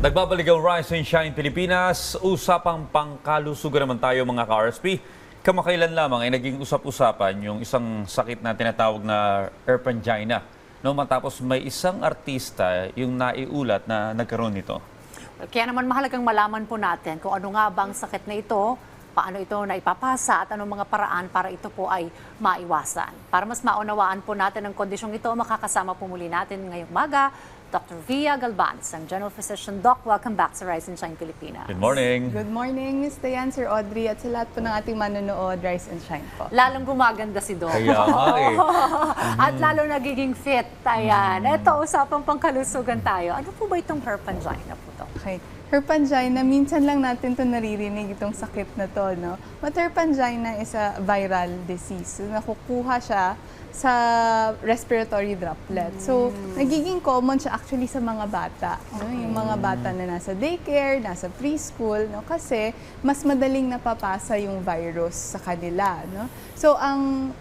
Nagbabalik ang Rise and Shine Pilipinas. Usapang pangkalusugan naman tayo mga ka-RSP. Kamakailan lamang ay naging usap-usapan yung isang sakit na tinatawag na Erpangina. No, matapos may isang artista yung naiulat na nagkaroon nito. Kaya naman mahalagang malaman po natin kung ano nga bang sakit na ito, paano ito naipapasa at anong mga paraan para ito po ay maiwasan. Para mas maunawaan po natin ang kondisyong ito, makakasama po muli natin ngayong umaga Dr. Via Galbanz, ang General Physician. Doc, welcome back sa Rise and Shine Pilipinas. Good morning. Good morning, Ms. Dayan, Sir Audrey, at sa lahat po ng ating manonood, Rise and Shine po. Lalong gumaganda si Doc. Kaya nga eh. At lalo nagiging fit. Ayan. Ito, usapang pangkalusugan tayo. Ano po ba itong Erpangina po to? Okay. Erpangina, minsan lang natin to naririnig itong sakit na to, no? But Erpangina is a viral disease. So, nakukuha siya sa respiratory droplet. So, nagiging common siya actually sa mga bata. No? Yung mga bata na nasa daycare, nasa preschool, no? Kasi mas madaling napapasa yung virus sa kanila. No? So, ang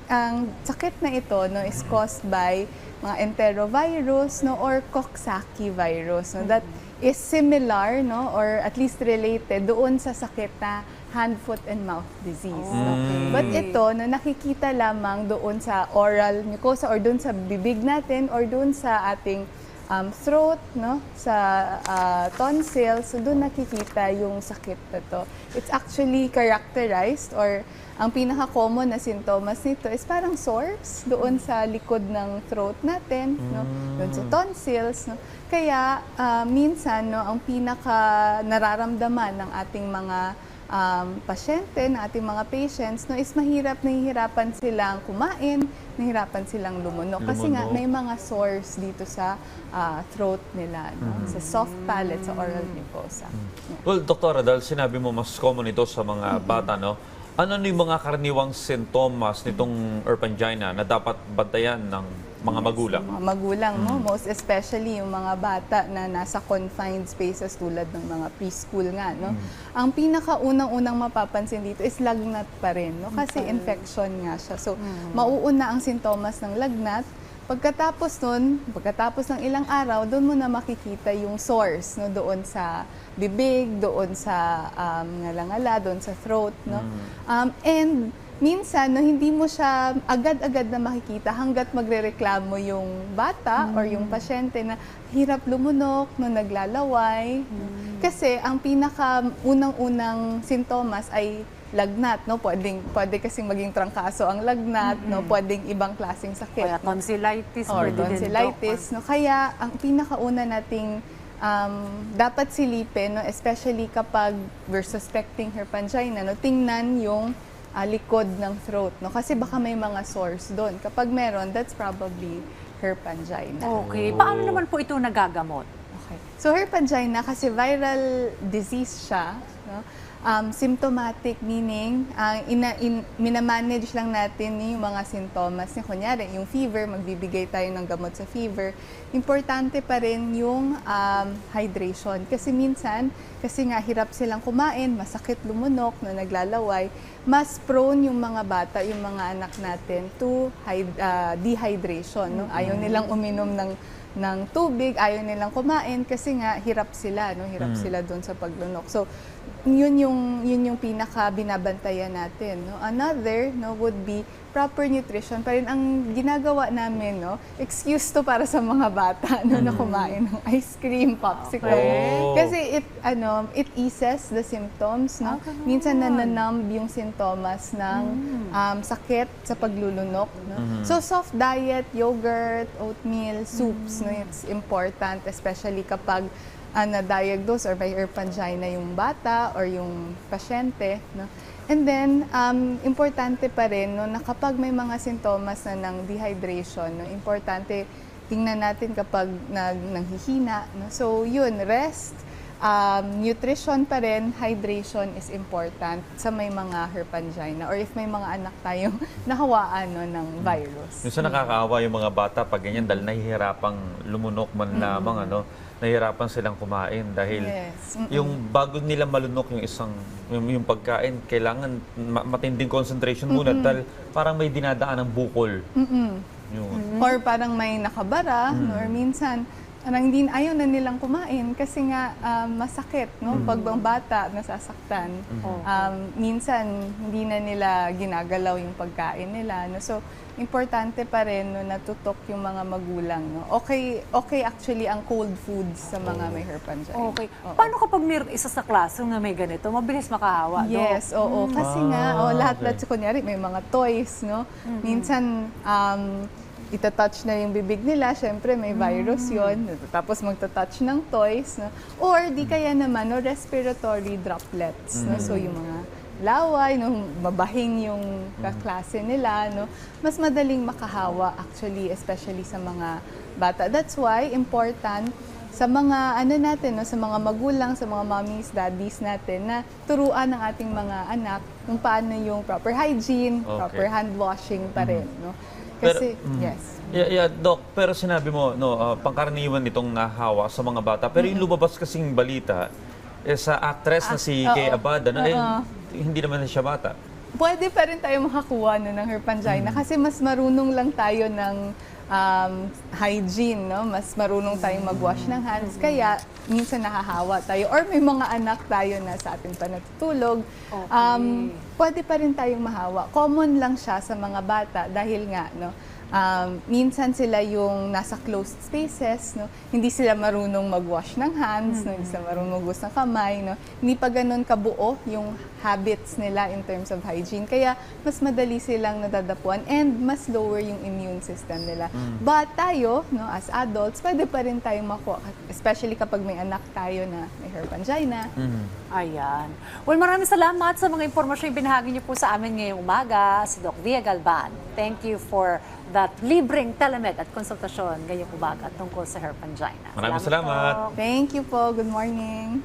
sakit na ito, no, is caused by mga enterovirus, no, or Coxsackie virus. No? That is similar, no, or at least related doon sa sakit na hand, foot, and mouth disease. Okay. But ito, no, nakikita lamang doon sa oral mucosa or doon sa bibig natin or doon sa ating throat, no, sa tonsils. So doon nakikita yung sakit na to. It's actually characterized or ang pinaka-common na sintomas nito is parang sores doon sa likod ng throat natin, no, doon sa tonsils. No. Kaya minsan, no, ang pinaka nararamdaman ng ating mga pasyente, ng ating mga patients, no, is nahihirapan silang kumain, nahihirapan silang lumunok. Kasi nga may mga sores dito sa throat nila, no, sa soft palate, sa oral mucosa. Yeah. Well, Doktora, dahil sinabi mo mas common ito sa mga bata, no? Ano yung mga karaniwang sintomas nitong Erpangina na dapat bantayan ng mga magulang? Mga magulang mo, most especially yung mga bata na nasa confined spaces tulad ng mga preschool nga, no? Ang pinakaunang-unang mapapansin dito is lagnat pa rin, no? Kasi infection nga siya. So, mauuna ang sintomas ng lagnat. Pagkatapos ng ilang araw, doon mo na makikita yung source, no, doon sa bibig, doon sa ngala-ngala, doon sa throat, no. And minsan, no, hindi mo siya agad-agad na makikita hanggat magrereklamo yung bata or yung pasyente na hirap lumunok, no, naglalaway. Kasi ang pinaka unang-unang sintomas ay lagnat, no? Pwede kasing maging trangkaso ang lagnat, no? Pwedeng ibang klaseng sakit. Kaya tonsillitis. Or pwede din, tonsillitis, no? Kaya ang pinakauna nating dapat silipin, no? Especially kapag we're suspecting Erpangina, no? Tingnan yung likod ng throat, no? Kasi baka may mga sores doon. Kapag meron, that's probably Erpangina. Okay. Paano naman po ito nagagamot? Okay. So Erpangina, kasi viral disease siya, no? Symptomatic, meaning minamanage lang natin yung mga sintomas. Kunyari, yung fever, magbibigay tayo ng gamot sa fever. Importante pa rin yung hydration. Kasi minsan, kasi nga hirap silang kumain, masakit lumunok, no, naglalaway, mas prone yung mga bata, yung mga anak natin to dehydration. No? Ayaw nilang uminom ng tubig, ayaw nilang kumain kasi nga hirap sila, no? Hirap sila doon sa paglunok. So, yun yung pinaka binabantayan natin, no? Another, no, would be proper nutrition. Pa rin ang ginagawa namin, no, excuse to para sa mga bata, no, na kumain ng ice cream, popsicle. Okay. Kasi it eases the symptoms, no. Minsan nananumb yung sintomas ng sakit sa paglulunok, no. So soft diet, yogurt, oatmeal, soups, no, it's important, especially kapag na-diagnose or may Erpangina yung bata or yung pasyente, no? And then, importante pa rin, no, na kapag may mga sintomas na ng dehydration, no, importante tingnan natin kapag nanghihina. No? So, yun, rest, nutrition pa rin, hydration is important sa may mga Erpangina or if may mga anak tayong nahawaan, no, ng virus. Minsan nakakaawa yung mga bata pag ganyan dahil nahihirapang lumunok man lamang, ano, nahihirapan silang kumain dahil yung bago nila malunok yung pagkain, kailangan matinding concentration muna dahil parang may dinadaan ng bukol. Yun. Or parang may nakabara, or minsan parang hindi, ayaw na nilang kumain kasi nga masakit, no? Pag ang bata nasasaktan. Minsan hindi na nila ginagalaw yung pagkain nila, no? So importante pa rin no, natutok yung mga magulang, no? Okay actually ang cold foods sa mga may herpangina. Okay. Oo. Paano kapag mayroong isa sa classroom na may ganito? Mabilis makahawa, Dok? Yes, oo. Kasi nga, lahat-lahat, kunyari, may mga toys, no? Minsan, itatouch na yung bibig nila, syempre may virus yon. Tapos magtatouch ng toys, no? Or di kaya naman, no, respiratory droplets, no? So yung mga laway, no, mabahing yung kaklase nila, no? Mas madaling makahawa actually, especially sa mga bata. That's why important sa mga ano natin, no, sa mga magulang, sa mga mommies, daddies natin na turuan ng ating mga anak kung paano yung proper hygiene, Okay. proper hand washing pa rin, no? Pero, Kasi yes. Yeah, Doc, pero sinabi mo, no, pangkaraniwan nitong nahawa sa mga bata. Pero yung lumabas kasing balita, sa actress na si Kay Abada, no, hindi naman siya bata. Pwede pa rin tayo makakuha no, ng herpangina kasi mas marunong lang tayo ng hygiene, no? Mas marunong tayong mag-wash ng hands, kaya minsan nahahawa tayo. Or may mga anak tayo na sa ating panatutulog, pwede pa rin tayong mahawa. Common lang siya sa mga bata dahil nga, no? Minsan sila yung nasa closed spaces, no? Hindi sila marunong mag-wash ng hands, no? Hindi sila marunong mag-wash ng kamay, no? Hindi pa ganun kabuo yung habits nila in terms of hygiene. Kaya mas madali silang nadadapuan and mas lower yung immune system nila. But tayo, no, as adults, pwede pa rin tayong makuha, especially kapag may anak tayo na may herpangina. Ayan. Well, maraming salamat sa mga impormasyon yung binahagi niyo po sa amin ngayong umaga, si Doc Via Galban. Thank you for that libreng telemed at konsultasyon ngayong umaga tungkol sa herpangina. Maraming salamat. Doc. Thank you po. Good morning.